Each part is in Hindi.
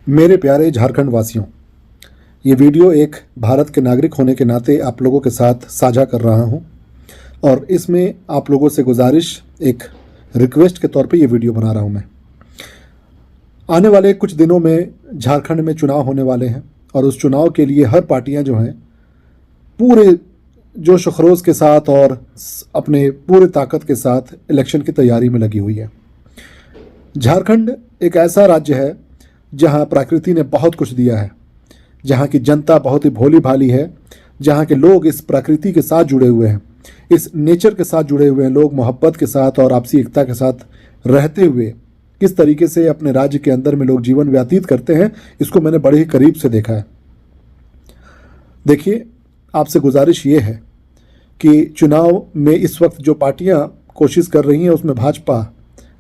मेरे प्यारे झारखंड वासियों, ये वीडियो एक भारत के नागरिक होने के नाते आप लोगों के साथ साझा कर रहा हूं और इसमें आप लोगों से गुजारिश, एक रिक्वेस्ट के तौर पे ये वीडियो बना रहा हूं मैं। आने वाले कुछ दिनों में झारखंड में चुनाव होने वाले हैं और उस चुनाव के लिए हर पार्टियां जो हैं पूरे जोश खरोश के साथ और अपने पूरे ताकत के साथ इलेक्शन की तैयारी में लगी हुई है। झारखंड एक ऐसा राज्य है जहां प्रकृति ने बहुत कुछ दिया है, जहां की जनता बहुत ही भोली भाली है, जहां के लोग इस प्रकृति के साथ जुड़े हुए हैं, इस नेचर के साथ जुड़े हुए हैं। लोग मोहब्बत के साथ और आपसी एकता के साथ रहते हुए किस तरीके से अपने राज्य के अंदर में लोग जीवन व्यतीत करते हैं, इसको मैंने बड़े ही करीब से देखा है। देखिए, आपसे गुजारिश ये है कि चुनाव में इस वक्त जो पार्टियां कोशिश कर रही हैं उसमें भाजपा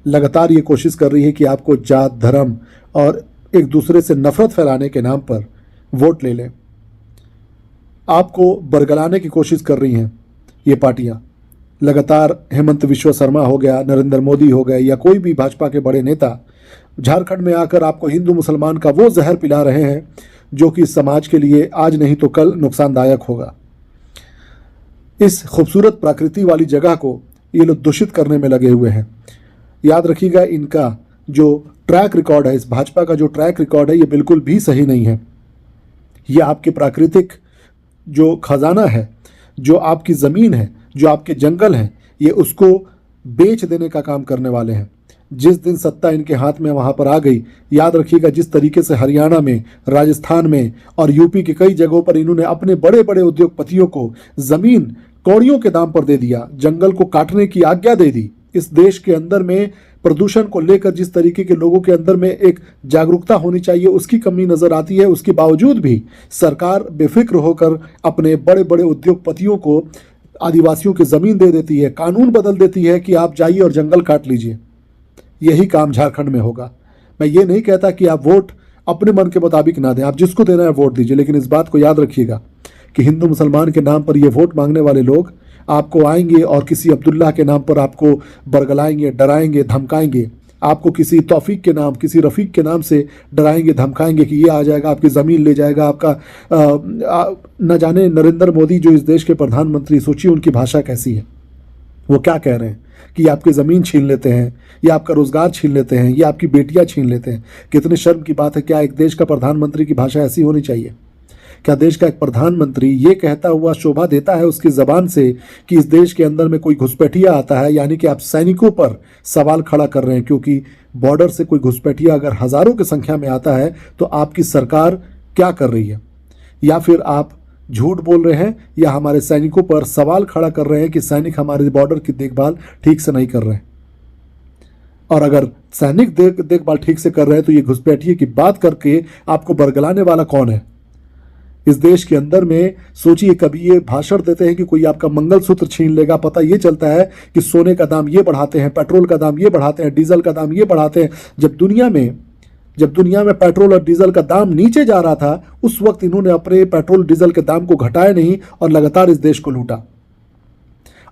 लगातार ये कोशिश कर रही है कि आपको जात, धर्म और एक दूसरे से नफरत फैलाने के नाम पर वोट ले लें। आपको बरगलाने की कोशिश कर रही हैं ये पार्टियां। लगातार हेमंत विश्व शर्मा हो गया, नरेंद्र मोदी हो गए या कोई भी भाजपा के बड़े नेता झारखंड में आकर आपको हिंदू मुसलमान का वो जहर पिला रहे हैं जो कि समाज के लिए आज नहीं तो कल नुकसानदायक होगा। इस खूबसूरत प्रकृति वाली जगह को ये लोग दूषित करने में लगे हुए हैं। याद रखिएगा, इनका जो ट्रैक रिकॉर्ड है, इस भाजपा का जो ट्रैक रिकॉर्ड है, ये बिल्कुल भी सही नहीं है। ये आपके प्राकृतिक जो खजाना है, जो आपकी ज़मीन है, जो आपके जंगल हैं, ये उसको बेच देने का काम करने वाले हैं। जिस दिन सत्ता इनके हाथ में वहाँ पर आ गई, याद रखिएगा, जिस तरीके से हरियाणा में, राजस्थान में और यूपी के कई जगहों पर इन्होंने अपने बड़े बड़े उद्योगपतियों को ज़मीन कौड़ियों के दाम पर दे दिया, जंगल को काटने की आज्ञा दे दी। इस देश के अंदर में प्रदूषण को लेकर जिस तरीके के लोगों के अंदर में एक जागरूकता होनी चाहिए, उसकी कमी नजर आती है। उसके बावजूद भी सरकार बेफिक्र होकर अपने बड़े बड़े उद्योगपतियों को आदिवासियों की ज़मीन दे देती है, कानून बदल देती है कि आप जाइए और जंगल काट लीजिए। यही काम झारखंड में होगा। मैं ये नहीं कहता कि आप वोट अपने मन के मुताबिक ना दें, आप जिसको देना है वोट दीजिए, लेकिन इस बात को याद रखिएगा कि हिंदू मुसलमान के नाम पर ये वोट मांगने वाले लोग आपको आएंगे और किसी अब्दुल्ला के नाम पर आपको बरगलाएंगे, डराएंगे, धमकाएंगे। आपको किसी तौफीक के नाम, किसी रफ़ीक के नाम से डराएंगे, धमकाएंगे कि ये आ जाएगा, आपकी ज़मीन ले जाएगा, आपका न जाने नरेंद्र मोदी जो इस देश के प्रधानमंत्री, सोचिए उनकी भाषा कैसी है। वो क्या कह रहे हैं कि आपकी ज़मीन छीन लेते हैं, या आपका रोज़गार छीन लेते हैं, या आपकी बेटियां छीन लेते हैं। कितने शर्म की बात है। क्या एक देश का प्रधानमंत्री की भाषा ऐसी होनी चाहिए? क्या देश का एक प्रधानमंत्री ये कहता हुआ शोभा देता है उसकी ज़बान से कि इस देश के अंदर में कोई घुसपैठिया आता है, यानी कि आप सैनिकों पर सवाल खड़ा कर रहे हैं? क्योंकि बॉर्डर से कोई घुसपैठिया अगर हज़ारों की संख्या में आता है तो आपकी सरकार क्या कर रही है? या फिर आप झूठ बोल रहे हैं या हमारे सैनिकों पर सवाल खड़ा कर रहे हैं कि सैनिक हमारे बॉर्डर की देखभाल ठीक से नहीं कर रहे हैं। और अगर सैनिक देखभाल ठीक से कर रहे हैं तो ये घुसपैठिए की बात करके आपको बरगलाने वाला कौन है? इस देश के अंदर में सोचिए, कभी ये भाषण देते हैं कि कोई आपका मंगलसूत्र छीन लेगा, पता ये चलता है कि सोने का दाम ये बढ़ाते हैं, पेट्रोल का दाम ये बढ़ाते हैं, डीजल का दाम ये बढ़ाते हैं। जब दुनिया में पेट्रोल और डीजल का दाम नीचे जा रहा था, उस वक्त इन्होंने अपने पेट्रोल डीजल के दाम को घटाया नहीं और लगातार इस देश को लूटा।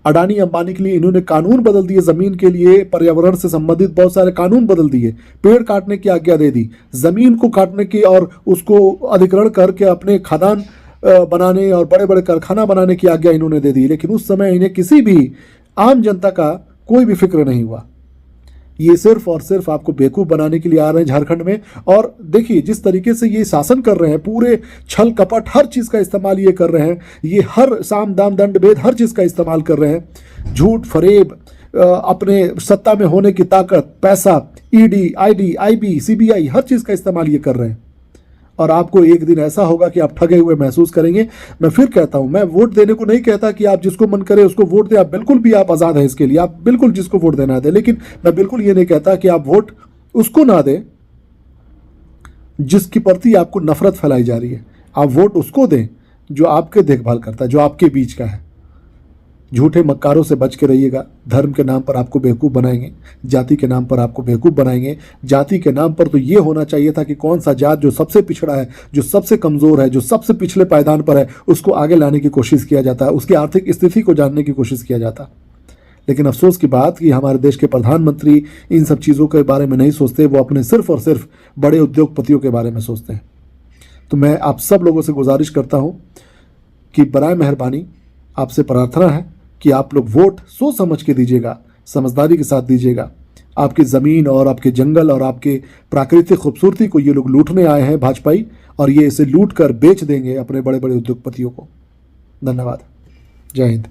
अडानी अंबानी के लिए इन्होंने कानून बदल दिए, जमीन के लिए, पर्यावरण से संबंधित बहुत सारे कानून बदल दिए, पेड़ काटने की आज्ञा दे दी, जमीन को काटने की और उसको अधिग्रहण करके अपने खदान बनाने और बड़े बड़े कारखाना बनाने की आज्ञा इन्होंने दे दी। लेकिन उस समय इन्हें किसी भी आम जनता का कोई भी फिक्र नहीं हुआ। ये सिर्फ और सिर्फ आपको बेवकूफ़ बनाने के लिए आ रहे हैं झारखंड में। और देखिए, जिस तरीके से ये शासन कर रहे हैं, पूरे छल कपट हर चीज़ का इस्तेमाल ये कर रहे हैं। ये हर साम दाम दंड भेद हर चीज़ का इस्तेमाल कर रहे हैं। झूठ, फरेब, अपने सत्ता में होने की ताकत, पैसा, ईडी, आईडी, आईबी, सीबीआई, हर चीज़ का इस्तेमाल ये कर रहे हैं। और आपको एक दिन ऐसा होगा कि आप ठगे हुए महसूस करेंगे। मैं फिर कहता हूं, मैं वोट देने को नहीं कहता कि आप जिसको मन करे उसको वोट दें। आप बिल्कुल भी आप आज़ाद हैं इसके लिए, आप बिल्कुल जिसको वोट देना दें। लेकिन मैं बिल्कुल ये नहीं कहता कि आप वोट उसको ना दें जिसके प्रति आपको नफरत फैलाई जा रही है। आप वोट उसको दें जो आपके देखभाल करता है, जो आपके बीच का है। झूठे मक्कारों से बच के रहिएगा। धर्म के नाम पर आपको बेवकूफ़ बनाएंगे, जाति के नाम पर आपको बेवकूफ़ बनाएंगे। जाति के नाम पर तो ये होना चाहिए था कि कौन सा जात जो सबसे पिछड़ा है, जो सबसे कमज़ोर है, जो सबसे पिछले पायदान पर है, उसको आगे लाने की कोशिश किया जाता है, उसकी आर्थिक स्थिति को जानने की कोशिश किया जाता। लेकिन अफसोस की बात कि हमारे देश के प्रधानमंत्री इन सब चीज़ों के बारे में नहीं सोचते, वो अपने सिर्फ और सिर्फ बड़े उद्योगपतियों के बारे में सोचते हैं। तो मैं आप सब लोगों से गुजारिश करता हूँ कि बराए मेहरबानी आपसे प्रार्थना है कि आप लोग वोट सोच समझ के दीजिएगा, समझदारी के साथ दीजिएगा। आपकी ज़मीन और आपके जंगल और आपके प्राकृतिक खूबसूरती को ये लोग लूटने आए हैं भाजपाई, और ये इसे लूट कर बेच देंगे अपने बड़े बड़े उद्योगपतियों को। धन्यवाद। जय हिंद।